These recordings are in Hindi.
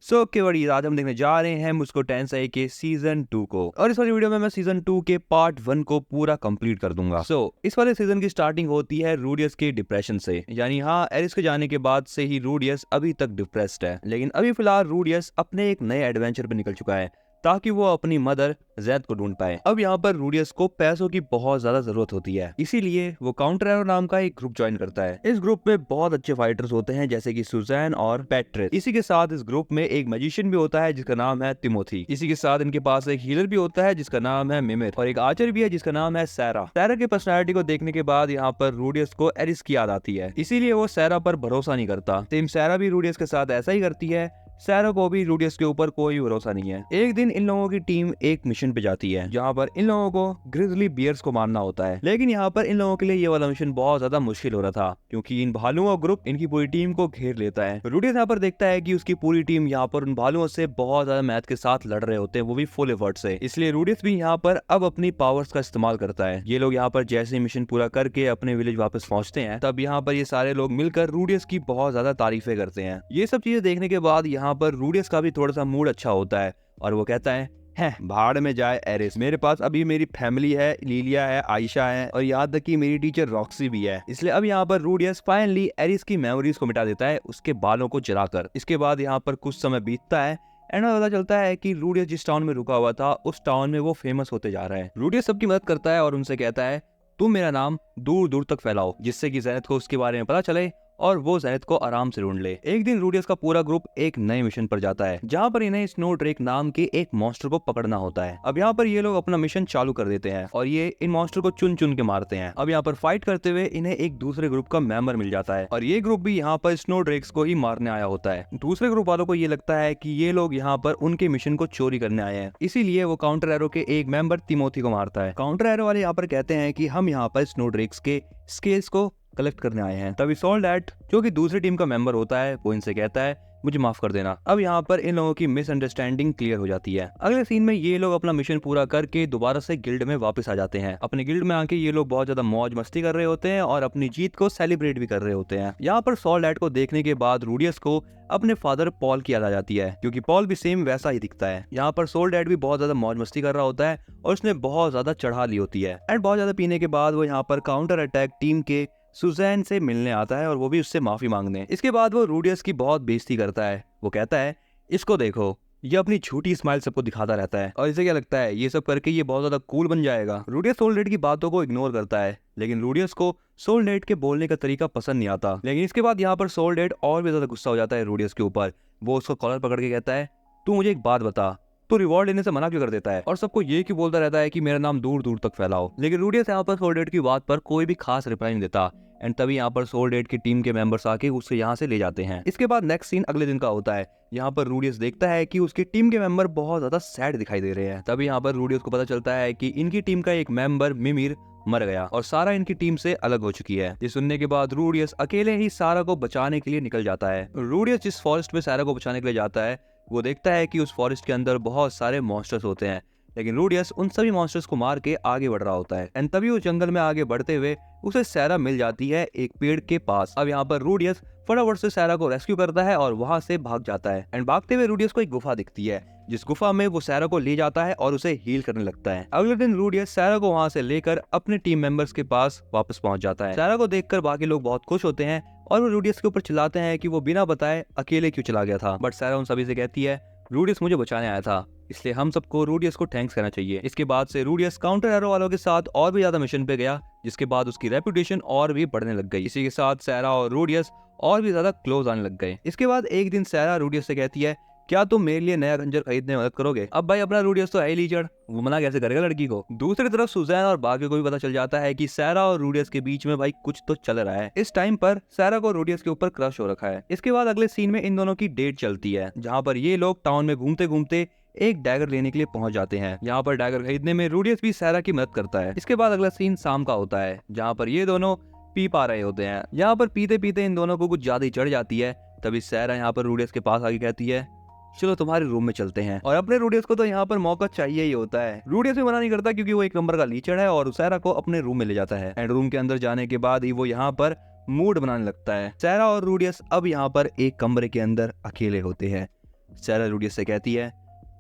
ओके बड़ी आज हम देखने जा रहे हैं मुझको टेंसाई के सीजन 2 को। और इस वाली वीडियो में मैं सीजन 2 के पार्ट 1 को पूरा कंप्लीट कर दूंगा। इस वाले सीजन की स्टार्टिंग होती है रूडियस के डिप्रेशन से, यानी हाँ, एरिस के जाने के बाद से ही रूडियस अभी तक डिप्रेस्ड है। लेकिन अभी फिलहाल रूडियस अपने एक नए एडवेंचर पे निकल चुका है ताकि वो अपनी मदर जैद को ढूंढ पाए। अब यहाँ पर रूडियस को पैसों की बहुत ज्यादा जरूरत होती है, इसीलिए वो काउंटर एरो नाम का एक ग्रुप ज्वाइन करता है। इस ग्रुप में बहुत अच्छे फाइटर्स होते हैं जैसे कि सुजैन और पैट्रिस। इसी के साथ इस ग्रुप में एक मैजिशियन भी होता है जिसका नाम है तिमोथी। इसी के साथ इनके पास एक हीलर भी होता है जिसका नाम है मिमिर, और एक आर्चर भी है जिसका नाम है सैरा। सैरा की पर्सनैलिटी को देखने के बाद यहाँ पर रूडियस को एरिस की याद आती है, इसीलिए वो सैरा पर भरोसा नहीं करता। सेम सैरा भी रूडियस के साथ ऐसा ही करती है। सैरा को भी रूडियस के ऊपर कोई भरोसा नहीं है। एक दिन इन लोगों की टीम एक मिशन पे जाती है जहाँ पर इन लोगों को ग्रिजली बियर्स को मारना होता है। लेकिन यहाँ पर इन लोगों के लिए ये वाला मिशन बहुत ज्यादा मुश्किल हो रहा था क्योंकि इन भालुओं का ग्रुप इनकी पूरी टीम को घेर लेता है। रूडियस यहाँ पर देखता है कि उसकी पूरी टीम यहाँ पर उन भालुओं से बहुत ज्यादा मेहनत के साथ लड़ रहे होते हैं, वो भी फुल एफर्ट से। इसलिए रूडियस भी यहाँ पर अब अपनी पावर्स का इस्तेमाल करता है। ये लोग यहाँ पर जैसे मिशन पूरा करके अपने विलेज वापस पहुंचते हैं, तब यहाँ पर ये सारे लोग मिलकर रूडियस की बहुत ज्यादा तारीफें करते हैं। ये सब चीजें देखने के बाद यहाँ पर रूडियस का थोड़ा सा मूड अच्छा होता है और वो कहता है भाड़ में जाए एरिस, मेरे पास अभी मेरी फैमिली है, लीलिया है, आयशा है और यहाँ तक कि मेरी टीचर रॉक्सी भी है। इसलिए अब यहाँ पर रूडियस फाइनली एरिस की मेमोरीज को मिटा देता है उसके बालों को जलाकर। इसके बाद यहाँ पर कुछ समय बीतता है एंड पता चलता है कि रूडियस जिस टाउन में रुका हुआ था उस टाउन में वो फेमस होते जा रहा है। रूडियस सबकी मदद करता है और उनसे कहता है तुम मेरा नाम दूर दूर तक फैलाओ जिससे कि जैनत को उसके बारे में पता चले और वो जैनत को आराम से ढूंढ ले। एक दिन रूडियस का पूरा ग्रुप एक नए मिशन पर जाता है जहाँ पर इन्हें स्नो ड्रेक नाम के एक मॉन्स्टर को पकड़ना होता है। अब यहाँ पर ये लोग अपना मिशन चालू कर देते हैं और ये इन मॉन्स्टर को चुन चुन के मारते हैं। अब यहाँ पर फाइट करते हुए इन्हें एक दूसरे ग्रुप का मेंबर मिल जाता है और ये ग्रुप भी यहाँ पर स्नो ड्रेक्स को ही मारने आया होता है। दूसरे ग्रुप वालों को ये लगता है कि ये लोग यहाँ पर उनके मिशन को चोरी करने आए हैं, इसीलिए वो काउंटर एरो के एक मेंबर तिमोथी को मारता है। काउंटर एरो वाले यहाँ पर कहते हैं कि हम यहाँ पर स्नो ड्रेक्स के स्केल्स को कलेक्ट करने आए हैं। तभी सोल्डैट जो कि दूसरी टीम का मेंबर होता है वो इनसे कहता है मुझे माफ कर देना। अब यहाँ पर इन लोगों की मिसअंडरस्टैंडिंग क्लियर हो जाती है। अगले सीन में ये लोग अपना मिशन पूरा करके दोबारा से गिल्ड में वापस आ जाते हैं। अपने गिल्ड में आके ये लोग बहुत ज्यादा मौज मस्ती कर रहे होते हैं और अपनी जीत को सेलिब्रेट भी कर रहे होते हैं। यहाँ पर सोल्डैट को देखने के बाद रूडियस को अपने फादर पॉल की याद आ जाती है क्योंकि पॉल भी सेम वैसा ही दिखता है। यहाँ पर सोल्डैट भी बहुत ज्यादा मौज मस्ती कर रहा होता है और उसने बहुत ज्यादा चढ़ा ली होती है एंड बहुत ज्यादा पीने के बाद वो यहाँ पर काउंटर अटैक टीम के सुजैन से मिलने आता है और वो भी उससे माफी मांगने। इसके बाद वो रूडियस की बहुत बेइज्जती करता है। वो कहता है इसको देखो, ये अपनी झूठी स्माइल सबको दिखाता रहता है और इसे क्या लगता है ये सब करके ये बहुत ज्यादा कूल बन जाएगा। रूडियस सोल्डेट की बातों को इग्नोर करता है लेकिन रूडियस को सोल्डेट के बोलने का तरीका पसंद नहीं आता। लेकिन इसके बाद यहाँ पर सोल्डेट और भी ज्यादा गुस्सा हो जाता है रूडियस के ऊपर। वो उसको कॉलर पकड़ के कहता है तू मुझे एक बात बता, तो रिवॉर्ड लेने से मना क्यों कर देता है और सबको ये क्यों बोलता रहता है कि मेरा नाम दूर दूर तक फैलाओ। लेकिन रूडियस यहाँ पर सोल्डेट की बात पर कोई भी खास रिप्लाई नहीं देता एंड तभी यहाँ पर सोल्डेट की टीम के मेंबर्स आके उससे यहाँ से ले जाते हैं। इसके बाद नेक्स्ट सीन अगले दिन का होता है। यहाँ पर रूडियस देखता है कि उसकी टीम के मेंबर बहुत ज्यादा सैड दिखाई दे रहे हैं। तभी यहाँ पर रूडियस को पता चलता है कि इनकी टीम का एक मेंबर मिमिर मर गया और सारा इनकी टीम से अलग हो चुकी है। ये सुनने के बाद रूडियस अकेले ही सारा को बचाने के लिए निकल जाता है। रूडियस जिस फॉरेस्ट में सारा को बचाने के लिए जाता है वो देखता है कि उस फॉरेस्ट के अंदर बहुत सारे मॉन्स्टर्स होते हैं, लेकिन रूडियस उन सभी मॉन्स्टर्स को मार के आगे बढ़ रहा होता है एंड तभी उस जंगल में आगे बढ़ते हुए उसे सैरा मिल जाती है एक पेड़ के पास। अब यहाँ पर रूडियस फटाफट से सैरा को रेस्क्यू करता है और वहां से भाग जाता है एंड भागते हुए रूडियस को एक गुफा दिखती है जिस गुफा में वो सैरा को ले जाता है और उसे हील करने लगता है। अगले दिन रूडियस सैरा को वहां से लेकर अपने टीम मेंबर्स के पास वापस पहुंच जाता है। सैरा को देखकर बाकी लोग बहुत खुश होते हैं और वो रूडियस के ऊपर चिल्लाते हैं कि वो बिना बताए अकेले क्यों चला गया था। बट सैरा उन सभी से कहती है रूडियस मुझे बचाने आया था, इसलिए हम सबको रूडियस को थैंक्स करना चाहिए। इसके बाद से रूडियस काउंटर एरो वालों के साथ और भी ज्यादा मिशन पे गया जिसके बाद उसकी रेपुटेशन और भी बढ़ने लग गई। इसी के साथ सैरा और रूडियस और भी ज्यादा क्लोज आने लग गए। इसके बाद एक दिन सैरा रूडियस से कहती है क्या तुम मेरे लिए नया खंजर खरीदने में मदद करोगे। अब भाई अपना रूडियस तो है ही लीचड़, वो मना कैसे करेगा लड़की को। दूसरी तरफ सुजैन और बाकी को भी पता चल जाता है कि सैरा और रूडियस के बीच में भाई कुछ तो चल रहा है। इस टाइम पर सैरा को रूडियस के ऊपर क्रश हो रखा है। इसके बाद अगले सीन में इन दोनों की डेट चलती है जहाँ पर ये लोग टाउन में घूमते घूमते एक डैगर लेने के लिए पहुंच जाते हैं। यहाँ पर डैगर खरीदने में रूडियस भी सैरा की मदद करता है। इसके बाद अगला सीन शाम का होता है जहाँ पर ये दोनों पी पा रहे होते हैं। यहाँ पर पीते पीते इन दोनों को कुछ ज्यादा ही चढ़ जाती है। तभी सैरा यहाँ पर रूडियस के पास आके कहती है चलो तुम्हारे रूम में चलते हैं। और अपने रूडियस को तो यहाँ पर मौका चाहिए ही होता है। रूडियस भी मना नहीं करता क्योंकि वो एक नंबर का लीचड़ है और सैरा को अपने रूम में ले जाता है एंड रूम के अंदर जाने के बाद ही वो यहाँ पर मूड बनाने लगता है। सैरा और रूडियस अब यहाँ पर एक कमरे के अंदर अकेले होते हैं सैरा रूडियस से कहती है,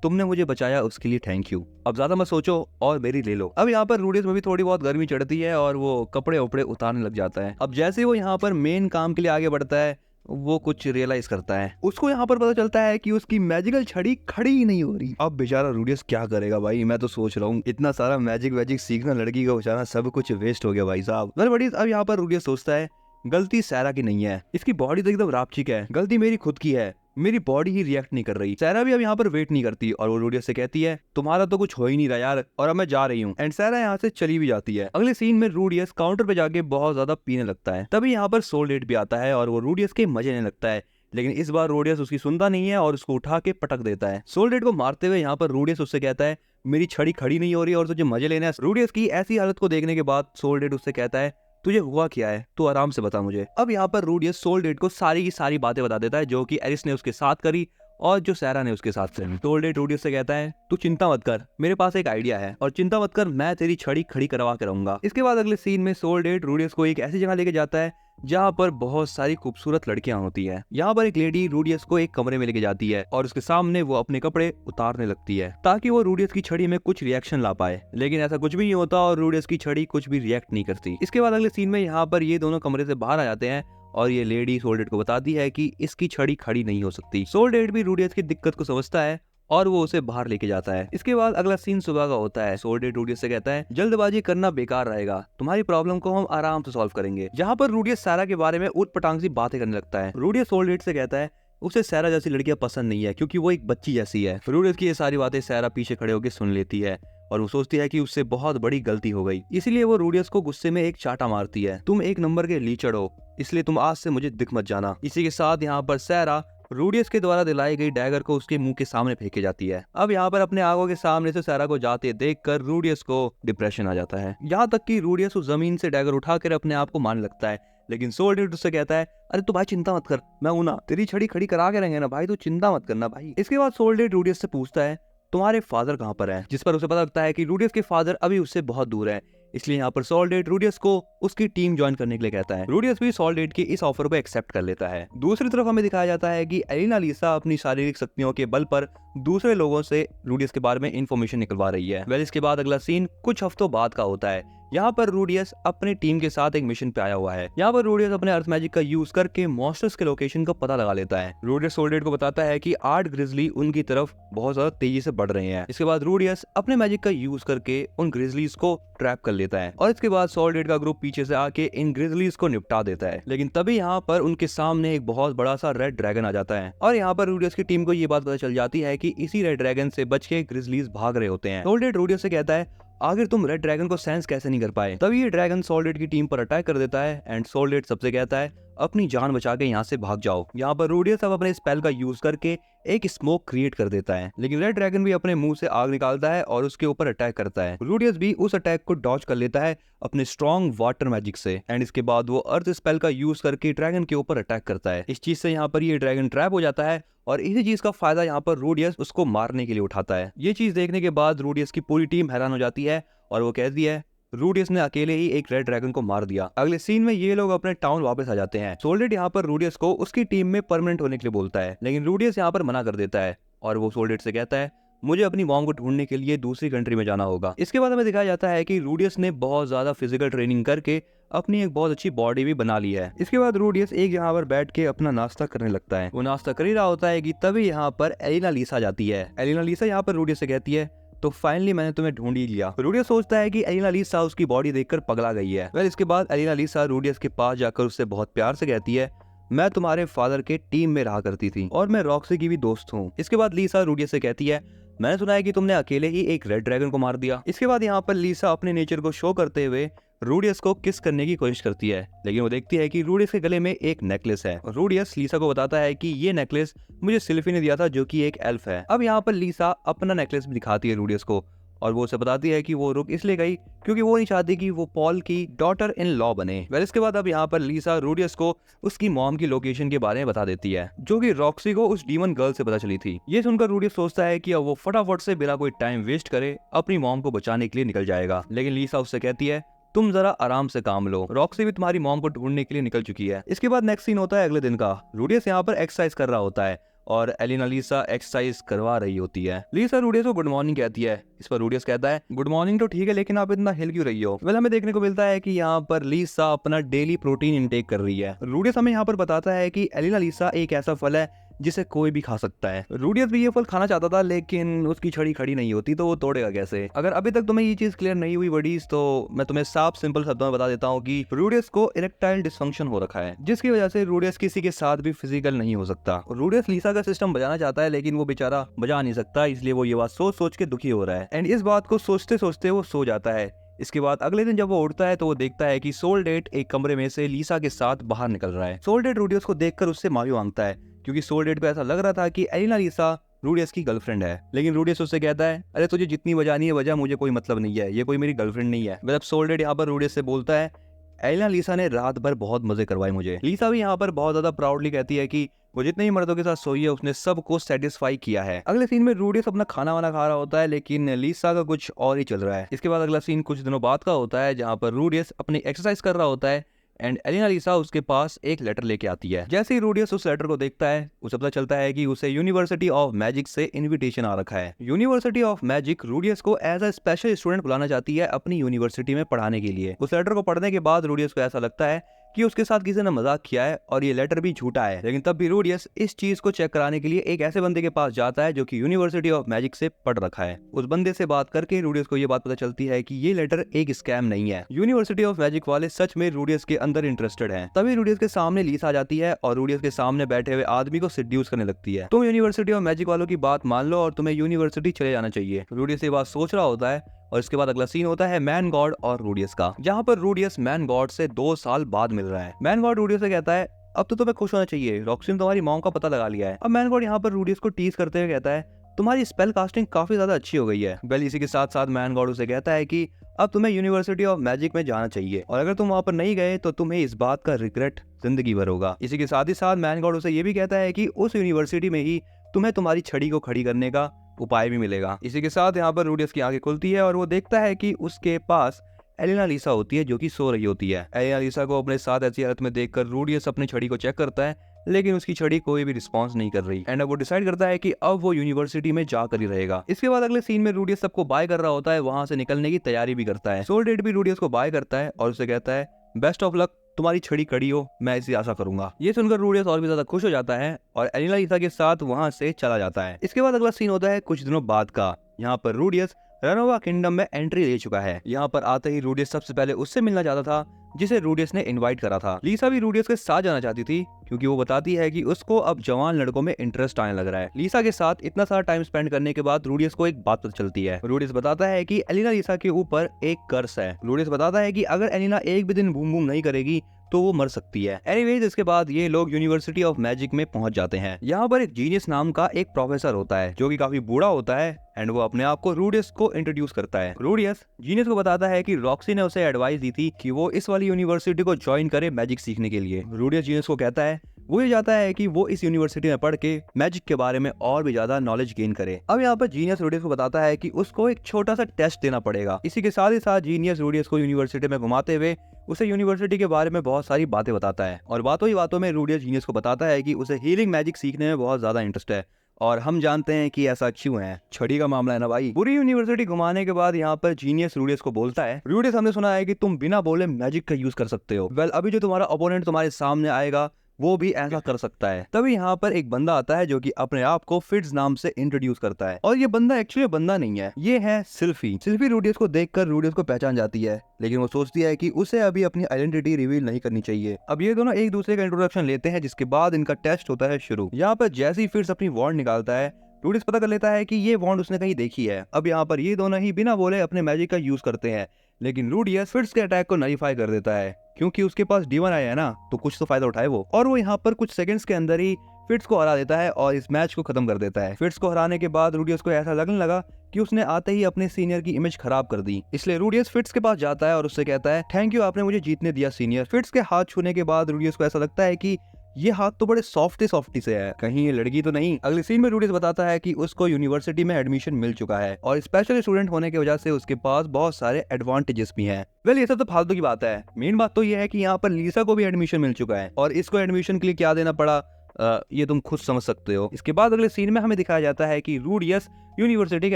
तुमने मुझे बचाया उसके लिए थैंक यू, अब ज्यादा मत सोचो और मेरी ले लो। अब यहाँ पर रूडियस में भी थोड़ी बहुत गर्मी चढ़ती है और वो कपड़े उपड़े उतारने लग जाता है। अब जैसे वो यहाँ पर मेन काम के लिए आगे बढ़ता है, वो कुछ रियलाइज करता है। उसको यहाँ पर पता चलता है कि उसकी मैजिकल छड़ी खड़ी ही नहीं हो रही। अब बेचारा रूडियस क्या करेगा भाई, मैं तो सोच रहा हूँ इतना सारा मैजिक सीखना लड़की का बेचारा सब कुछ वेस्ट हो गया भाई साहब। बड़ी अब यहाँ पर रूडियस सोचता है गलती सैरा की नहीं है, इसकी बॉडी तो एकदम रापचिक है, गलती मेरी खुद की है, मेरी बॉडी ही रिएक्ट नहीं कर रही। सैरा भी अब यहाँ पर वेट नहीं करती और वो रूडियस से कहती है, तुम्हारा तो कुछ हो ही नहीं रहा यार, और अब मैं जा रही हूँ। एंड सैरा यहाँ से चली भी जाती है। अगले सीन में रूडियस काउंटर पे जाके बहुत ज्यादा पीने लगता है। तभी यहाँ पर सोलडेड भी आता है और वो रूडियस के मजे लेने लगता है, लेकिन इस बार रूडियस उसकी सुनता नहीं है और उसको उठा के पटक देता है। सोलडेड को मारते हुए यहाँ पर रूडियस उससे कहता है, मेरी छड़ी खड़ी नहीं हो रही और तुझे मजे लेने हैं। रूडियस की ऐसी हालत को देखने के बाद सोलडेड उससे कहता है, तुझे हुआ क्या है, तू आराम से बता मुझे। अब यहाँ पर रूडियस सोलडेड को सारी की सारी बातें बता देता है जो कि एरिस ने उसके साथ करी और जो सैरा ने उसके साथ करी। सोलडेड रूडियस से कहता है, तू चिंता मत कर, मेरे पास एक आइडिया है और चिंता मत कर, मैं तेरी छड़ी खड़ी करवा के रहूंगा। इसके बाद अगले सीन में सोलडेड रूडियस को एक ऐसी जगह लेके जाता है जहाँ पर बहुत सारी खूबसूरत लड़कियां होती है। यहाँ पर एक लेडी रूडियस को एक कमरे में लेके जाती है और उसके सामने वो अपने कपड़े उतारने लगती है ताकि वो रूडियस की छड़ी में कुछ रिएक्शन ला पाए, लेकिन ऐसा कुछ भी नहीं होता और रूडियस की छड़ी कुछ भी रिएक्ट नहीं करती। इसके बाद अगले सीन में यहाँ पर ये दोनों कमरे से बाहर आ जाते हैं और ये लेडी सोलडेड को बताती है कि इसकी छड़ी खड़ी नहीं हो सकती। सोलडेड भी रूडियस की दिक्कत को समझता है और वो उसे बाहर लेके जाता है। इसके बाद अगला सीन सुबह का होता है। सोलडेड रूडियस से कहता है, जल्दबाजी करना बेकार रहेगा, तुम्हारी प्रॉब्लम को हम आराम से सॉल्व करेंगे। जहाँ पर रूडियस सैरा के बारे में उटपटांग सी बातें करने लगता है। रूडियस सोलडेड से कहता है उसे सैरा जैसी लड़कियां पसंद नहीं है क्योंकि वो एक बच्ची जैसी है। रूडियस की ये सारी बातें सैरा पीछे खड़े होकर सुन लेती है और वो सोचती है कि उससे बहुत बड़ी गलती हो गई, इसीलिए वो रूडियस को गुस्से में एक चाटा मारती है। तुम एक नंबर के लीचड़ हो, इसलिए तुम आज से मुझे दिख मत जाना। इसी के साथ यहाँ पर सैरा रूडियस के द्वारा दिलाई गई डैगर को उसके मुंह के सामने फेंके जाती है। अब यहाँ पर अपने आंखों के सामने से सैरा को जाते देखकर रूडियस को डिप्रेशन आ जाता है। यहाँ तक कि रूडियस उस जमीन से डैगर उठाकर अपने आप को मारने लगता है, लेकिन सोलडेड उससे कहता है, अरे तू भाई चिंता मत कर, मैं हूं ना, तेरी छड़ी खड़ी करा के रहेंगे ना भाई, तू चिंता मत करना भाई। इसके बाद सोलडेड रूडियस से पूछता है, तुम्हारे फादर कहाँ पर है? जिस पर उसे पता लगता है कि रूडियस के फादर अभी उससे बहुत दूर है, इसलिए यहाँ पर सोलडेड रूडियस को उसकी टीम ज्वाइन करने के लिए कहता है। रूडियस भी सोलडेड के इस ऑफर को एक्सेप्ट कर लेता है। दूसरी तरफ हमें दिखाया जाता है कि एलिना लीसा अपनी शारीरिक शक्तियों के बल पर दूसरे लोगों से रूडियस के बारे में इंफॉर्मेशन निकलवा रही है। वेल इसके बाद अगला सीन कुछ हफ्तों बाद का होता है। यहाँ पर रूडियस अपने टीम के साथ एक मिशन पे आया हुआ है। यहाँ पर रूडियस अपने अर्थ मैजिक का यूज करके मॉन्स्टर्स के लोकेशन का पता लगा लेता है। रूडियस सोलडेड को बताता है कि 8 ग्रिजली उनकी तरफ बहुत ज्यादा तेजी से बढ़ रहे हैं। इसके बाद रूडियस अपने मैजिक का यूज करके उन ग्रिजलीज को ट्रैप कर लेता है और इसके बाद सोलडेड का ग्रुप पीछे से आके इन ग्रिजलीज को निपटा देता है। लेकिन तभी यहाँ पर उनके सामने एक बहुत बड़ा सा रेड ड्रैगन आ जाता है और यहाँ पर रूडियस की टीम को ये बात पता चल जाती है कि इसी रेड ड्रैगन से बच के ग्रिजलीज भाग रहे होते हैं। सोलडेड रूडियस से कहता है, आखिर तुम रेड ड्रैगन को सेंस कैसे नहीं कर पाए? तभी ये ड्रैगन सोलडेड की टीम पर अटैक कर देता है एंड सोलडेड सबसे कहता है, अपनी जान बचा के यहाँ से भाग जाओ। यहाँ पर रूडियस अब अपने स्पेल का यूज करके एक स्मोक क्रिएट कर देता है, लेकिन रेड ड्रैगन भी अपने मुंह से आग निकालता है और उसके ऊपर अटैक करता है। रूडियस भी उस अटैक को डॉज कर लेता है अपने स्ट्रॉन्ग वाटर मैजिक से एंड इसके बाद वो अर्थ स्पेल का यूज करके ड्रैगन के ऊपर अटैक करता है। इस चीज से यहाँ पर ये ड्रैगन ट्रैप हो जाता है और इसी चीज का फायदा यहाँ पर रूडियस उसको मारने के लिए उठाता है। ये चीज देखने के बाद रूडियस की पूरी टीम हैरान हो जाती है और वो कहती है, रूडियस ने अकेले ही एक रेड ड्रैगन को मार दिया। अगले सीन में ये लोग अपने टाउन वापस आ जाते हैं। सोलडेड यहाँ पर रूडियस को उसकी टीम में परमानेंट होने के लिए बोलता है, लेकिन रूडियस यहाँ पर मना कर देता है और वो सोलडेड से कहता है, मुझे अपनी मॉम को ढूंढने के लिए दूसरी कंट्री में जाना होगा। इसके बाद हमें दिखाया जाता है कि रूडियस ने बहुत ज्यादा फिजिकल ट्रेनिंग करके अपनी एक बहुत अच्छी बॉडी भी बना ली है। इसके बाद रूडियस एक जगह पर बैठ के अपना नाश्ता करने लगता है। वो नाश्ता कर ही रहा होता है कि तभी यहाँ पर एलिना लीसा जाती है। एलिना लीसा यहाँ पर रूडियस से कहती है, तो फाइनली मैंने तुम्हें ढूंढ ही लिया। रूडियस सोचता है कि एलिना लीसा उसकी बॉडी देखकर पगला गई है। वेल इसके बाद एलिना लीसा रूडियस के पास जाकर उससे बहुत प्यार से कहती है, मैं तुम्हारे फादर के टीम में रहा करती थी और मैं रॉक्सी की भी दोस्त हूँ। इसके बाद लीसा रूडियस से कहती है, मैंने सुना है कि तुमने अकेले ही एक रेड ड्रैगन को मार दिया। इसके बाद यहाँ पर लीसा अपने नेचर को शो करते हुए रूडियस को किस करने की कोशिश करती है, लेकिन वो देखती है कि रूडियस के गले में एक नेकलेस है। रूडियस लीसा को बताता है कि ये नेकलेस मुझे सिल्फी ने दिया था, जो कि एक एल्फ है। अब यहाँ पर लीसा अपना नेकलेस भी दिखाती है रूडियस को और वो उसे बताती है कि वो रुक इसलिए गई क्योंकि वो नहीं चाहती कि वो पॉल की डॉटर इन लॉ बने। वेल इसके बाद अब यहाँ पर लीसा रूडियस को उसकी मॉम की लोकेशन के बारे में बता देती है, जो कि रॉक्सी को उस डीमन गर्ल से पता चली थी। ये सुनकर रूडियस सोचता है कि अब वो फटाफट से बिना कोई टाइम वेस्ट करे अपनी मॉम को बचाने के लिए निकल जाएगा, लेकिन लीसा उससे कहती है, तुम जरा आराम से काम लो, रॉक्सी भी तुम्हारी मॉम को ढूंढने के लिए निकल चुकी है। इसके बाद नेक्स्ट सीन होता है अगले दिन का। रूडियस यहाँ पर एक्सरसाइज कर रहा होता है और एलिना लीसा एक्सरसाइज करवा रही होती है। लीसा रूडियस को गुड मॉर्निंग कहती है। इस पर रूडियस कहता है गुड मॉर्निंग तो ठीक है, लेकिन आप इतना हिल क्यों रही हो? वेल हमें देखने को मिलता है कि यहाँ पर लीसा अपना डेली प्रोटीन इंटेक कर रही है। रूडियस हमें यहाँ पर बताता है कि एलिना लीसा एक ऐसा फल है जिसे कोई भी खा सकता है। रूडियस भी ये फल खाना चाहता था, लेकिन उसकी छड़ी खड़ी नहीं होती तो वो तोड़ेगा कैसे? अगर अभी तक तुम्हें ये चीज क्लियर नहीं हुई बडीज, तो मैं तुम्हें साफ सिंपल शब्दों में बता देता हूँ कि रूडियस को इरेक्टाइल डिसफंक्शन हो रखा है, जिसकी वजह से रूडियस किसी के साथ भी फिजिकल नहीं हो सकता। रूडियस लीसा का सिस्टम बजाना चाहता है, लेकिन वो बेचारा बजा नहीं सकता, इसलिए वो ये बात सोच सोच के दुखी हो रहा है। एंड इस बात को सोचते सोचते वो सो जाता है। इसके बाद अगले दिन जब वो उठता है तो वो देखता है कि सोल्डेट एक कमरे में से लीसा के साथ बाहर निकल रहा है। सोल्डेट रूडियस को देखकर उससे माफी मांगता है, क्योंकि सोल्डेट पे ऐसा लग रहा था कि एलिना लीसा रूडियस की गर्लफ्रेंड है। लेकिन रूडियस उससे कहता है अरे तुझे जितनी बजानी है बजा, मुझे कोई मतलब नहीं है, ये कोई मेरी गर्लफ्रेंड नहीं है। मतलब सोल्डेट यहाँ पर रूडियस से बोलता है एलिना लीसा ने रात भर बहुत मजे करवाए मुझे। लीसा भी यहाँ पर बहुत ज्यादा प्राउडली कहती है कि वो जितने ही मर्दों के साथ सोई है उसने सबको सेटिस्फाई किया है। अगले सीन में रूडियस अपना खाना वाना खा रहा होता है, लेकिन लीसा का कुछ और ही चल रहा है। इसके बाद अगला सीन कुछ दिनों बाद का होता है, जहाँ पर रूडियस अपनी एक्सरसाइज कर रहा होता है एंड एलिना लीसा उसके पास एक लेटर लेके आती है। जैसे ही रूडियस उस लेटर को देखता है, उसे पता चलता है कि उसे यूनिवर्सिटी ऑफ मैजिक से इनविटेशन आ रखा है। यूनिवर्सिटी ऑफ मैजिक रूडियस को एज अ स्पेशल स्टूडेंट बुलाना चाहती है अपनी यूनिवर्सिटी में पढ़ाने के लिए। उस लेटर को पढ़ने के बाद रूडियस को ऐसा लगता है कि उसके साथ किसी ने मजाक किया है और ये लेटर भी झूठा है। लेकिन तब भी रूडियस इस चीज को चेक कराने के लिए एक ऐसे बंदे के पास जाता है जो कि यूनिवर्सिटी ऑफ मैजिक से पढ़ रखा है। उस बंदे से बात करके रूडियस को ये बात पता चलती है कि ये लेटर एक स्कैम नहीं है, यूनिवर्सिटी ऑफ मैजिक वाले सच में रूडियस के अंदर इंटरेस्टेड हैं। तभी रूडियस के सामने लीसा आ जाती है और रूडियस के सामने बैठे हुए आदमी को सेड्यूस करने लगती है। तुम यूनिवर्सिटी ऑफ मैजिक वालों की बात मान लो और तुम्हें यूनिवर्सिटी चले जाना चाहिए। रूडियस ये बात सोच रहा होता है और इसके बाद अगला सीन होता है मैन गॉड और रूडियस का, जहाँ पर रूडियस मैन गॉड से 2 साल बाद मिल रहा है। मैन गॉड रूडियस से कहता है अब तो तुम्हें खुश होना चाहिए, रॉक्सी ने तुम्हारी मॉम का पता लगा लिया है। अब मैन गॉड यहाँ पर रूडियस को टीज करते हुए कहता है तुम्हारी स्पेल कास्टिंग काफी ज्यादा अच्छी हो गई है। वेल इसी के साथ साथ मैन गॉड उसे कहता है कि अब तुम्हें यूनिवर्सिटी ऑफ मैजिक में जाना चाहिए और अगर तुम वहां पर नहीं गए तो तुम्हें इस बात का रिग्रेट जिंदगी भर होगा। इसी के साथ ही साथ मैन गॉड उसे ये भी कहता है कि उस यूनिवर्सिटी में ही तुम्हें तुम्हारी छड़ी को खड़ी करने का उपाय भी मिलेगा। इसी के साथ यहाँ पर रूडियस की आंखें खुलती है और वो देखता है कि उसके पास एलिना लीसा होती है जो कि सो रही होती है। एलिना लीसा को अपने साथ ऐसी हालत में देखकर रूडियस अपनी छड़ी को चेक करता है, लेकिन उसकी छड़ी कोई भी रिस्पांस नहीं कर रही एंड अब वो डिसाइड करता है कि अब वो यूनिवर्सिटी में जाकर ही रहेगा। इसके बाद अगले सीन में रूडियस सबको बाय कर रहा होता है, वहां से निकलने की तैयारी भी करता है। सोल्डेट भी रूडियस को बाय करता है और उसे कहता है बेस्ट ऑफ लक, तुम्हारी छड़ी कड़ी हो, मैं इसी आशा करूंगा। ये सुनकर रूडियस और भी ज्यादा खुश हो जाता है और एलिना लीसा के साथ वहां से चला जाता है। इसके बाद अगला सीन होता है कुछ दिनों बाद का। यहाँ पर रूडियस रनोवा किंगडम में एंट्री ले चुका है। यहाँ पर आते ही रूडियस सबसे पहले उससे मिलना चाहता था जिसे रूडियस ने इनवाइट करा था। लीसा भी रूडियस के साथ जाना चाहती थी, क्योंकि वो बताती है कि उसको अब जवान लड़कों में इंटरेस्ट आने लग रहा है। लीसा के साथ इतना सारा टाइम स्पेंड करने के बाद रूडियस को एक बात पता चलती है। रूडियस बताता है कि एलिना लीसा के ऊपर एक कर्स है। रूडियस बताता है कि अगर एलिना एक भी दिन बूम बूम नहीं करेगी तो वो मर सकती है। एनीवेज इसके बाद ये लोग यूनिवर्सिटी ऑफ मैजिक में पहुंच जाते हैं। यहाँ पर एक जीनियस नाम का एक प्रोफेसर होता है जो कि काफी बूढ़ा होता है एंड वो अपने आप को रूडियस को इंट्रोड्यूस करता है। रूडियस जीनियस को बताता है कि रॉक्सी ने उसे एडवाइस दी थी कि वो इस वाली यूनिवर्सिटी को ज्वाइन करे मैजिक सीखने के लिए। रूडियस जीनियस को कहता है वो ये चाहता है कि वो इस यूनिवर्सिटी में पढ़ के मैजिक के बारे में और भी ज्यादा नॉलेज गेन करे। अब यहाँ पर जीनियस रूडियस को बताता है कि उसको एक छोटा सा टेस्ट देना पड़ेगा। इसी के साथ ही साथ जीनियस रूडियस को यूनिवर्सिटी में घुमाते हुए उसे यूनिवर्सिटी के बारे में बहुत सारी बातें बताता है और बातों ही बातों में रूडियस जीनियस को बताता है कि उसे हीलिंग मैजिक सीखने में बहुत ज्यादा इंटरेस्ट है और हम जानते हैं कि ऐसा क्यों है, छड़ी का मामला है ना भाई। पूरी यूनिवर्सिटी घुमाने के बाद यहाँ पर जीनियस रूडियस को बोलता है रूडियस हमने सुना है कि तुम बिना बोले मैजिक का यूज कर सकते हो। वेल अभी जो तुम्हारा ओपोनेंट तुम्हारे सामने आएगा वो भी ऐसा कर सकता है। तभी यहाँ पर एक बंदा आता है जो कि अपने आप को फिट्स नाम से इंट्रोड्यूस करता है और ये बंदा एक्चुअली बंदा नहीं है, ये है सिल्फी। सिल्फी रूडियस को देखकर रूडियस को पहचान जाती है, लेकिन वो सोचती है कि उसे अभी अपनी आइडेंटिटी रिवील नहीं करनी चाहिए। अब ये दोनों एक दूसरे का इंट्रोडक्शन लेते हैं, जिसके बाद इनका टेस्ट होता है शुरू। यहाँ पर जैसे ही फिट्स अपनी वॉन्ड निकालता है, रूडियस पता कर लेता है कि ये वॉन्ड उसने कहीं देखी है। अब यहाँ पर ये दोनों ही बिना बोले अपने मैजिक का यूज करते हैं, लेकिन रूडियस फिट्स के अटैक को नलीफाई कर देता है क्योंकि उसके पास डीमन आया है ना, तो कुछ तो फायदा उठाए वो। और वो यहाँ पर कुछ सेकंड्स के अंदर ही फिट्स को हरा देता है और इस मैच को खत्म कर देता है। फिट्स को हराने के बाद रूडियस को ऐसा लगने लगा कि उसने आते ही अपने सीनियर की इमेज खराब कर दी, इसलिए रूडियस फिट्स के पास जाता है और उससे कहता है थैंक यू, आपने मुझे जीतने दिया सीनियर। फिट्स के हाथ छूने के बाद रूडियस को ऐसा लगता है कि ये हाथ तो बड़े सॉफ्टी से है, कहीं ये लड़की तो नहीं। अगले सीन में रूडियस बताता है कि उसको यूनिवर्सिटी में एडमिशन मिल चुका है और स्पेशल स्टूडेंट होने की वजह से उसके पास बहुत सारे एडवांटेजेस भी हैं। वेल ये सब तो फालतू की बात है, मेन बात तो ये है कि यहाँ पर लीसा को भी एडमिशन मिल चुका है और इसको एडमिशन के लिए क्या देना पड़ा, ये तुम खुद समझ सकते हो। इसके बाद अगले सीन में हमें दिखाया जाता है कि रूडियस यूनिवर्सिटी के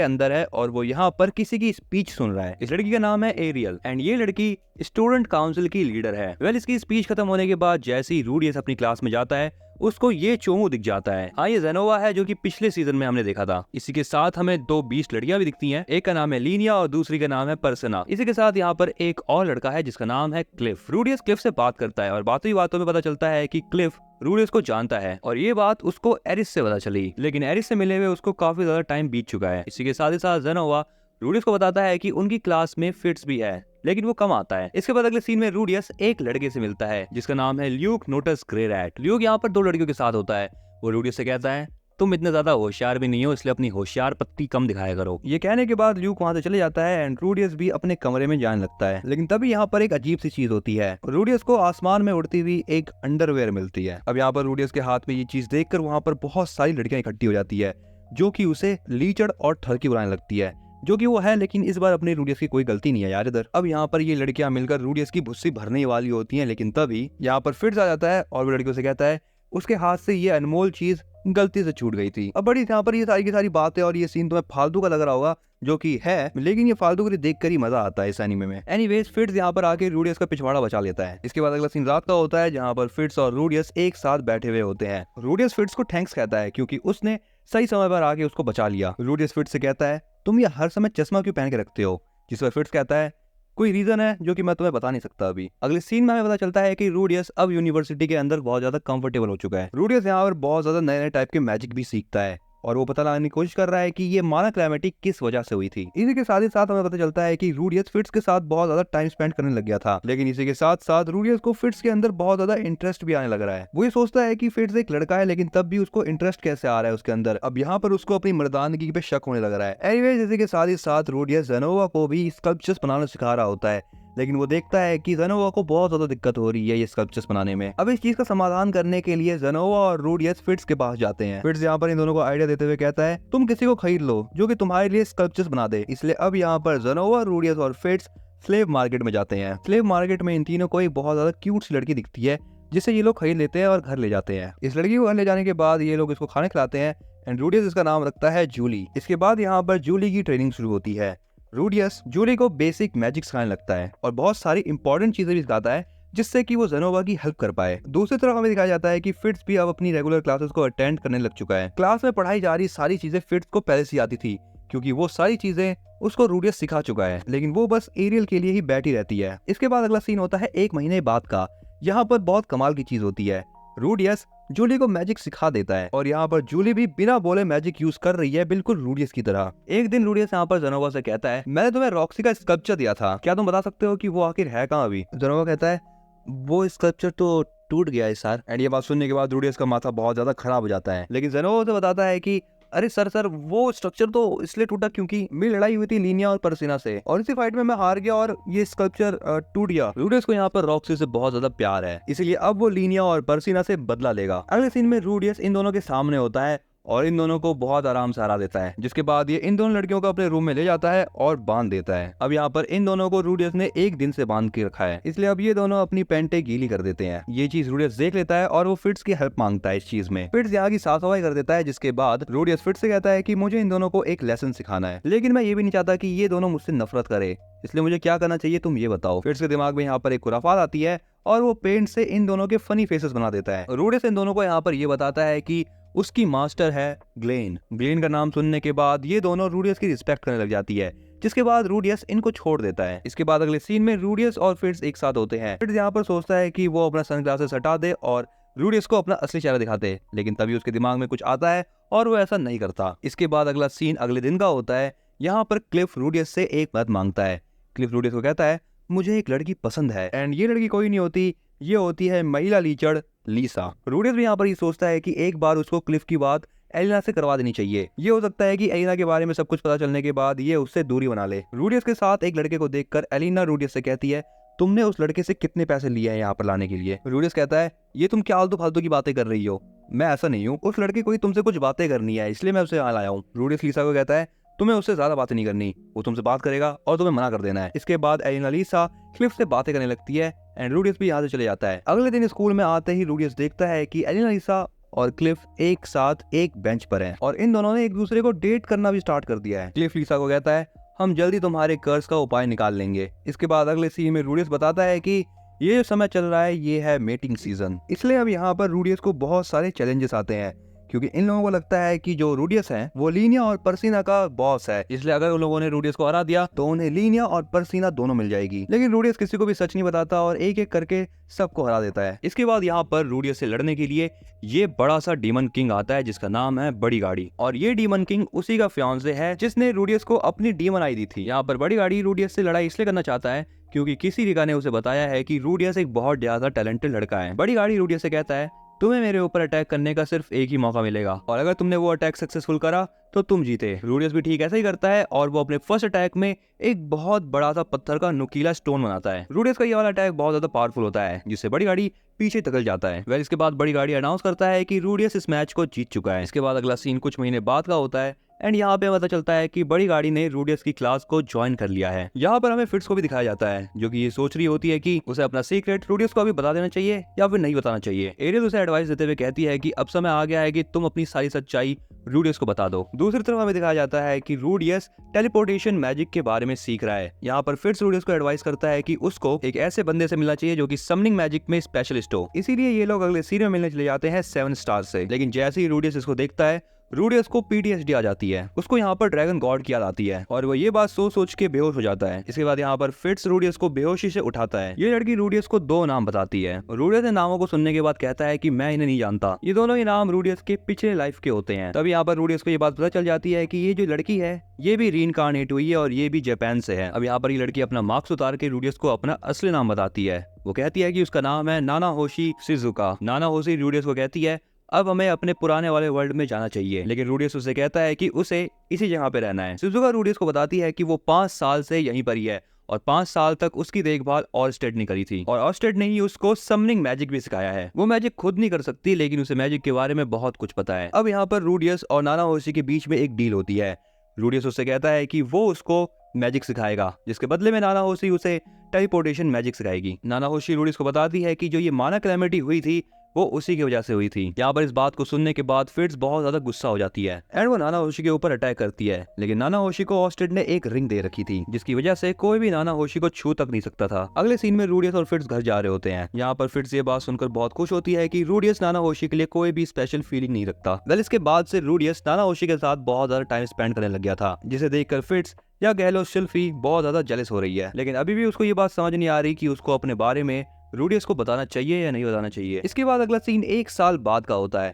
अंदर है और वो यहाँ पर किसी की स्पीच सुन रहा है। इस लड़की का नाम है एरियल एंड ये लड़की स्टूडेंट काउंसिल की लीडर है। वेल, इसकी स्पीच खत्म होने के बाद जैसे ही रूडियस अपनी क्लास में जाता है उसको ये चोमू दिख जाता है। हाँ, ये जेनोवा है जो कि पिछले सीजन में हमने देखा था। इसी के साथ हमें 2 बीस्ट लड़कियां भी दिखती हैं। एक का नाम है लीनिया और दूसरी का नाम है पर्सना। इसी के साथ यहाँ पर एक और लड़का है जिसका नाम है क्लिफ। रूडियस क्लिफ से बात करता है और बातों ही बातों में पता चलता है कि क्लिफ रूडियस को जानता है और ये बात उसको एरिस से पता चली, लेकिन एरिस से मिले हुए उसको काफी ज्यादा टाइम बीत चुका है। इसी के साथ ही साथ जेनोवा रूडियस को बताता है कि उनकी क्लास में फिट्स भी है, लेकिन वो कम आता है। इसके बाद अगले सीन में रूडियस एक लड़के से मिलता है जिसका नाम है ल्यूक नोटस ग्रेरैट। ल्यूक यहाँ पर 2 लड़कियों के साथ होता है। वो रूडियस से कहता है तुम इतने ज्यादा होशियार भी नहीं हो, इसलिए अपनी होशियार पत्ती कम दिखाया करो। ये कहने के बाद ल्यूक वहाँ से चले जाता है एंड रूडियस भी अपने कमरे में जाने लगता है। लेकिन तभी यहाँ पर एक अजीब सी चीज होती है। रूडियस को आसमान में उड़ती हुई एक अंडरवेयर मिलती है। अब यहाँ पर रूडियस के हाथ में ये चीज देखकर वहाँ पर बहुत सारी लड़कियां इकट्ठी हो जाती है जो कि उसे लीचड़ और ठरकी बुलाने लगती है, जो कि वो है, लेकिन इस बार अपने रूडियस की कोई गलती नहीं है यार इधर। अब यहाँ पर ये लड़कियां मिलकर रूडियस की भुस्सी भरने वाली होती हैं, लेकिन तभी यहाँ पर फिट्स आ जाता है और वो लड़कियों से कहता है उसके हाथ से ये अनमोल चीज गलती से छूट गई थी। अब बड़ी यहाँ पर ये सारी की सारी बातें और ये सीन तुम्हें फालतू का लग रहा होगा, जो कि है, लेकिन ये फालतू को देख कर ही मजा आता है इस एनीमे में। एनीवेज, फिट्स यहाँ पर आके रूडियस का पिछवाड़ा बचा लेता है। इसके बाद अगला सीन रात का होता है जहाँ पर फिट्स और रूडियस एक साथ बैठे हुए होते हैं। रूडियस फिट्स को थैंक्स कहता है क्योंकि उसने सही समय पर आके उसको बचा लिया। रूडियस फिट्स से कहता है तुम ये हर समय चश्मा क्यों पहन के रखते हो, जिस पर फिट्स कहता है कोई रीजन है जो कि मैं तुम्हें बता नहीं सकता अभी। अगले सीन में हमें पता चलता है कि रूडियस अब यूनिवर्सिटी के अंदर बहुत ज्यादा कंफर्टेबल हो चुका है। रूडियस यहाँ पर बहुत ज्यादा नए नए टाइप के मैजिक भी सीखता है और वो पता लगाने की कोशिश कर रहा है कि ये माना क्लैमिटी किस वजह से हुई थी। इसी के साथ ही साथ हमें पता चलता है कि रूडियस फिट्स के साथ बहुत ज्यादा टाइम स्पेंड करने लग गया था, लेकिन इसी के साथ साथ रूडियस को फिट्स के अंदर बहुत ज्यादा इंटरेस्ट भी आने लग रहा है। वो ये सोचता है कि फिट्स एक लड़का है, लेकिन तब भी उसको इंटरेस्ट कैसे आ रहा है उसके अंदर। अब यहाँ पर उसको अपनी मर्दानगी पे शक होने लग रहा है। एनीवेज, इसी के साथ ही साथ रूडियस जेनोवा को भी स्कल्पचर्स बनाना सिखा रहा होता है, लेकिन वो देखता है कि जेनोवा को बहुत ज्यादा दिक्कत हो रही है ये स्कल्पचर्स बनाने में। अब इस चीज का समाधान करने के लिए जेनोवा और रूडियस फिट्स के पास जाते हैं। फिट्स यहाँ पर इन दोनों को आइडिया देते हुए कहता है तुम किसी को खरीद लो जो कि तुम्हारे लिए स्कल्पचर्स बना दे। इसलिए अब यहाँ पर जेनोवा, रूडियस और फिट्स स्लेव मार्केट में जाते हैं। स्लेव मार्केट में इन तीनों को एक बहुत ज्यादा क्यूट सी लड़की दिखती है जिसे ये लोग खरीद लेते हैं और घर ले जाते हैं। इस लड़की को घर ले जाने के बाद ये लोग इसको खाने खिलाते हैं एंड रूडियस इसका नाम रखता है जूली। इसके बाद यहाँ पर जूली की ट्रेनिंग शुरू होती है। रूडियस जूली को बेसिक मैजिक सिखाने लगता है और बहुत सारी इंपॉर्टेंट चीजें भी सिखाता है जिससे कि वो जेनोवा की हेल्प कर पाए। दूसरी तरफ हमें दिखाया जाता है कि फिट्स भी अब अपनी रेगुलर क्लासेस को अटेंड करने लग चुका है। क्लास में पढ़ाई जा रही सारी चीजें फिट्स को पहले से आती थी क्योंकि वो सारी चीजें उसको रूडियस सिखा चुका है, लेकिन वो बस एरियल के लिए ही बैठी रहती है। इसके बाद अगला सीन होता है 1 महीने बाद का। यहाँ पर बहुत कमाल की चीज होती है। रूडियस जूली को मैजिक सिखा देता है और यहाँ पर जूली भी बिना बोले मैजिक यूज कर रही है, बिल्कुल रूडियस की तरह। एक दिन रूडियस यहाँ पर जेनोवा से कहता है मैंने तुम्हें रॉक्सी का स्कल्पचर दिया था, क्या तुम बता सकते हो कि वो आखिर है कहाँ अभी। जेनोवा कहता है वो स्कल्पचर तो टूट गया है सर। एंड ये बात सुनने के बाद रूडियस का माथा बहुत ज्यादा खराब हो जाता है, लेकिन जेनोवा उसे बताता है कि अरे सर वो स्ट्रक्चर तो इसलिए टूटा क्योंकि मेरी लड़ाई हुई थी लीनिया और पर्सिना से और इसी फाइट में मैं हार गया और ये स्कल्पचर टूट गया। रूडियस को यहाँ पर रॉक्सी से बहुत ज्यादा प्यार है, इसलिए अब वो लीनिया और पर्सिना से बदला लेगा। अगले सीन में रूडियस इन दोनों के सामने होता है और इन दोनों को बहुत आराम से हरा देता है, जिसके बाद ये इन दोनों लड़कियों को अपने रूम में ले जाता है और बांध देता है। अब यहाँ पर इन दोनों को रूडियस ने 1 दिन से बांध के रखा है, इसलिए अब ये दोनों अपनी पैंटें गीली कर देते हैं। ये चीज रूडियस देख लेता है और वो फिट्स की हेल्प मांगता है इस चीज में। फिट्स यहाँ की साफ सफाई कर देता है, जिसके बाद रूडियस फिट्स से कहता है कि मुझे इन दोनों को एक लेसन सिखाना है, लेकिन मैं ये भी नहीं चाहता कि ये दोनों मुझसे नफरत करे, इसलिए मुझे क्या करना चाहिए तुम ये बताओ। फिट्स के दिमाग में यहाँ पर एक खुराफात आती है और वो पेंट से इन दोनों के फनी फेसेस बना देता है। रूडियस इन दोनों को यहाँ पर ये बताता है कि उसकी मास्टर है ग्लेन। ग्लेन का नाम सुनने के बाद ये दोनों रूडियस की रिस्पेक्ट करने लग जाती है, जिसके बाद रूडियस इनको छोड़ देता है। इसके बाद अगले सीन में रूडियस और फिट्स एक साथ होते हैं। फिट्स यहाँ पर सोचता है कि वो अपना सनग्लासेस हटा दे और रूडियस को अपना असली चेहरा दिखाते, लेकिन तभी उसके दिमाग में कुछ आता है और वो ऐसा नहीं करता। इसके बाद अगला सीन अगले दिन का होता है। यहाँ पर क्लिफ रूडियस से एक मदद मांगता है। क्लिफ रूडियस को कहता है मुझे एक लड़की पसंद है एंड ये लड़की कोई नहीं होती, ये होती है महिला लीचड़ लीसा। रूडियस भी यहाँ पर ये सोचता है कि एक बार उसको क्लिफ की बात एलिना से करवा देनी चाहिए। ये हो सकता है कि एलिना के बारे में सब कुछ पता चलने के बाद ये उससे दूरी बना ले। रूडियस के साथ एक लड़के को देखकर एलिना रूडियस से कहती है तुमने उस लड़के से कितने पैसे लिए हैं यहाँ पर लाने के लिए। रूडियस कहता है ये तुम क्या आलतू फालतू की बातें कर रही हो, मैं ऐसा नहीं हूँ, उस लड़के को तुमसे कुछ बातें करनी है इसलिए मैं उसे यहाँ लाया हूँ। रूडियस लीसा को कहता है तुम्हें उससे ज्यादा बातें नहीं करनी, वो तुमसे बात करेगा और तुम्हें मना कर देना है। इसके बाद एलिना लीसा क्लिफ से बातें करने लगती है एंड रूडियस भी यहाँ से चले जाता है। अगले दिन स्कूल में आते ही रूडियस देखता है कि एलिना लीसा और क्लिफ एक साथ एक बेंच पर हैं और इन दोनों ने एक दूसरे को डेट करना भी स्टार्ट कर दिया है। क्लिफ लीसा को कहता है हम जल्दी तुम्हारे कर्ज का उपाय निकाल लेंगे। इसके बाद अगले सीन में रूडियस बताता है कि ये जो समय चल रहा है ये है मेटिंग सीजन, इसलिए अब यहाँ पर रूडियस को बहुत सारे चैलेंजेस आते हैं क्योंकि इन लोगों को लगता है कि जो रूडियस है वो लीनिया और पर्सीना का बॉस है, इसलिए अगर उन लोगों ने रूडियस को हरा दिया तो उन्हें लीनिया और पर्सीना दोनों मिल जाएगी। लेकिन रूडियस किसी को भी सच नहीं बताता और एक एक करके सबको हरा देता है। इसके बाद यहाँ पर रूडियस से लड़ने के लिए ये बड़ा सा डीमन किंग आता है जिसका नाम है बड़ी गाड़ी, और ये डीमन किंग उसी का फियांसे है जिसने रूडियस को अपनी डीमन आई दी थी। यहाँ पर बड़ी गाड़ी रूडियस से लड़ाई इसलिए करना चाहता है क्योंकि किसी रिका ने उसे बताया है कि रूडियस एक बहुत ज्यादा टैलेंटेड लड़का है। बड़ी गाड़ी रूडियस से कहता है तुम्हें मेरे ऊपर अटैक करने का सिर्फ एक ही मौका मिलेगा और अगर तुमने वो अटैक सक्सेसफुल करा तो तुम जीते। रूडियस भी ठीक ऐसा ही करता है और वो अपने फर्स्ट अटैक में एक बहुत बड़ा सा पत्थर का नुकीला स्टोन बनाता है। रूडियस का ये वाला अटैक बहुत ज्यादा पावरफुल होता है जिससे बड़ी गाड़ी पीछे धकेल जाता है। वह इसके बाद बड़ी गाड़ी अनाउंस करता है कि रूडियस इस मैच को जीत चुका है। इसके बाद अगला सीन कुछ महीने बाद का होता है एंड यहाँ पे पता चलता है कि बड़ी गाड़ी ने रूडियस की क्लास को ज्वाइन कर लिया है। यहाँ पर हमें फिट्स को भी दिखाया जाता है जो कि ये सोच रही होती है कि उसे अपना सीक्रेट रूडियस को अभी बता देना चाहिए या फिर नहीं बताना चाहिए। एरियल उसे एडवाइस देते हुए कहती है कि अब समय आ गया है कि तुम अपनी सारी सच्चाई रूडियस को बता दो। दूसरी तरफ हमें दिखाया जाता है कि रूडियस टेलीपोर्टेशन मैजिक के बारे में सीख रहा है। यहाँ पर फिट्स रूडियस को एडवाइस करता है कि उसको एक ऐसे बंदे से मिलना चाहिए जो कि समनिंग मैजिक में स्पेशलिस्ट हो। इसीलिए ये लोग अगले सीन में मिलने चले जाते हैं 7 स्टार से। लेकिन जैसे ही रूडियस इसको देखता है रूडियस को PTSD आ जाती है। उसको यहाँ पर ड्रैगन गॉड की याद आती है और वो ये बात सोच सोच के बेहोश हो जाता है। इसके बाद यहाँ पर फिट्स रूडियस को बेहोशी से उठाता है। ये लड़की रूडियस को 2 नाम बताती है। रूडियस नामों को सुनने के बाद कहता है कि मैं इन्हें नहीं जानता, ये दोनों ही नाम रूडियस के पिछले लाइफ के होते हैं। तब यहाँ पर रूडियस को ये बात पता चल जाती है कि ये जो लड़की है ये भी रीइंकार्नेट हुई है और ये भी जापान से है। अब यहाँ पर ये लड़की अपना मार्क्स उतार के रूडियस को अपना असली नाम बताती है। वो कहती है कि उसका नाम है नानाहोशी शिजुका। नानाहोशी रूडियस को कहती है अब हमें अपने पुराने वाले वर्ल्ड में जाना चाहिए, लेकिन रूडियस उसे कहता है कि उसे इसी जगह पे रहना है। शिजुका रूडियस को बताती है कि वो 5 साल से यहीं पर ही है और 5 साल तक उसकी देखभाल ऑरस्टेड ने करी थी और ऑरस्टेड ने ही उसको समनिंग मैजिक भी सिखाया है। वो मैजिक खुद नहीं कर सकती लेकिन उसे मैजिक के बारे में बहुत कुछ पता है। अब यहाँ पर रूडियस और नानाहोशी के बीच में एक डील होती है। रूडियस उससे कहता है कि वो उसको मैजिक सिखाएगा जिसके बदले में नानाहोशी उसे टेलीपोर्टेशन मैजिक सिखाएगी। नानाहोशी रूडियस को बताती है कि जो ये माना कैलेमिटी हुई थी वो उसी की वजह से हुई थी। यहाँ पर इस बात को सुनने के बाद फिट्स बहुत ज्यादा गुस्सा हो जाती है एंड वो नानाहोशी के ऊपर अटैक करती है। लेकिन नानाहोशी को ऑरस्टेड ने एक रिंग दे रखी थी जिसकी वजह से कोई भी नानाहोशी को छू तक नहीं सकता था। अगले सीन में रूडियस और फिट्स घर जा रहे होते हैं। यहाँ पर फिट्स ये बात सुनकर बहुत खुश होती है कि रूडियस नानाहोशी के लिए कोई भी स्पेशल फीलिंग नहीं रखता। वेल इसके बाद से रूडियस नानाहोशी के साथ बहुत ज्यादा टाइम स्पेंड करने लग गया था जिसे देखकर फिट्स या कह लो शिल्फी बहुत ज्यादा जेलस हो रही है। लेकिन अभी भी उसको ये बात समझ नहीं आ रही कि उसको अपने बारे में रूडियस को बताना चाहिए या नहीं बताना चाहिए। इसके बाद अगला सीन 1 साल बाद का होता है।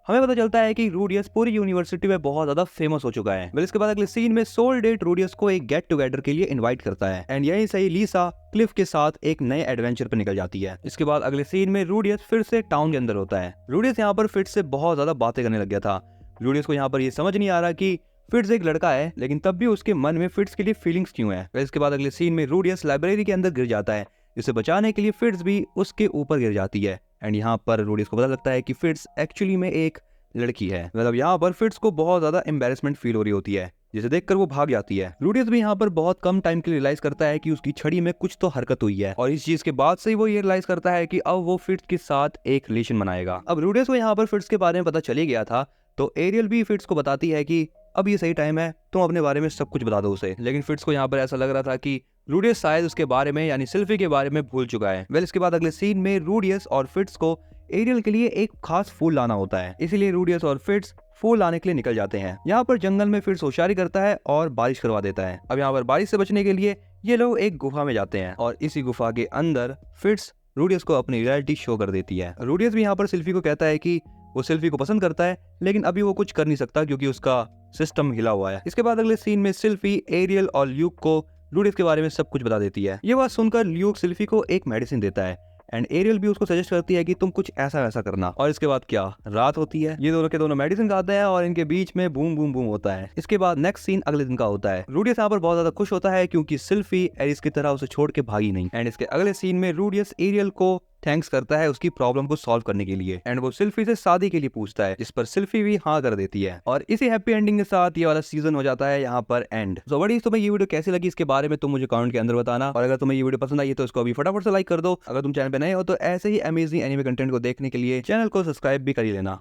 हमें पता चलता है कि रूडियस पूरी यूनिवर्सिटी में बहुत ज्यादा फेमस हो चुका है। इसके बाद अगले सीन में सोल डेट रूडियस को एक गेट टुगेदर के लिए इनवाइट करता है एंड यहीं से ही लीसा क्लिफ के साथ एक नए एडवेंचर पर निकल जाती है। इसके बाद अगले सीन में रूडियस फिर से टाउन के अंदर होता है। रूडियस यहाँ पर फिट्स से बहुत ज्यादा बातें करने लग गया था। रूडियस को यहाँ पर ये समझ नहीं आ रहा कि फिट्स एक लड़का है लेकिन तब भी उसके मन में फिट्स के लिए फीलिंग्स क्यों है। इसके बाद अगले सीन में रूडियस लाइब्रेरी के अंदर गिर जाता है जिसे बचाने के लिए फिट्स भी उसके ऊपर गिर जाती है एंड यहाँ पर रूडियस को पता लगता है कि फिट्स एक्चुअली में एक लड़की है। मतलब यहाँ पर फिट्स को बहुत ज्यादा एम्बेरसमेंट फील हो रही होती है जिसे देखकर वो भाग जाती है। रूडियस भी यहाँ पर बहुत कम टाइम के लिए रियलाइज करता है कि उसकी छड़ी में कुछ तो हरकत हुई है और इस चीज के बाद से ही वो ये रियलाइज करता है कि अब वो फिट्स के साथ एक रिलेशन बनाएगा। अब रूडियस को यहाँ पर फिट्स के बारे में पता चली गया था तो एरियल भी फिट्स को बताती है कि अब ये सही टाइम है, तुम अपने बारे में सब कुछ बता दो उसे। लेकिन फिट्स को यहाँ पर ऐसा लग रहा था कि रूडियस शायद उसके बारे में यानी सिल्फी के बारे में भूल चुका है। वेल इसके बाद अगले सीन में रूडियस और फिट्स को एरियल के लिए एक खास फूल लाना होता है, इसीलिए रूडियस और फिट्स फूल लाने के लिए निकल जाते हैं। यहाँ पर जंगल में फिट्स होशियारी करता है और बारिश करवा देता है। अब यहाँ पर बारिश से बचने के लिए ये लोग एक गुफा में जाते हैं और इसी गुफा के अंदर फिट्स रूडियस को अपनी रियलिटी शो कर देती है। रूडियस भी यहाँ पर सिल्फी को कहता है कि वो सिल्फी को पसंद करता है लेकिन अभी वो कुछ कर नहीं सकता क्योंकि उसका सिस्टम हिला हुआ है। इसके बाद अगले सीन में सिल्फी एरियल और ल्यूक को रूडियस के बारे में सब कुछ बता देती है। ये बात सुनकर ल्यूक सिल्फी को एक मेडिसिन देता है एंड एरियल भी उसको सजेस्ट करती है कि तुम कुछ ऐसा वैसा करना। और इसके बाद क्या रात होती है, ये दोनों के दोनों मेडिसिन खाते हैं और इनके बीच में बूम बूम बूम होता है। इसके बाद नेक्स्ट सीन अगले दिन का होता है। रूडियस यहाँ पर बहुत ज्यादा खुश होता है क्योंकि सिल्फी एरिस की तरह उसे छोड़ के भागी नहीं एंड इसके अगले सीन में रूडियस एरियल को थैंक्स करता है उसकी प्रॉब्लम को सॉल्व करने के लिए एंड वो सिल्फी से शादी के लिए पूछता है जिस पर सिल्फी भी हाँ कर देती है और इसी हैप्पी एंडिंग के साथ ये वाला सीजन हो जाता है यहाँ पर एंड। सो बड़ी तुम्हें ये वीडियो कैसी लगी इसके बारे में तुम मुझे कमेंट के अंदर बताना और अगर तुम्हें ये वीडियो पसंद आई तो इसको अभी फटाफट से लाइक कर दो। अगर तुम चैनल पे नए हो तो ऐसे ही अमेजिंग एनिमे कंटेंट को देखने के लिए चैनल को सब्सक्राइब भी कर ही लेना।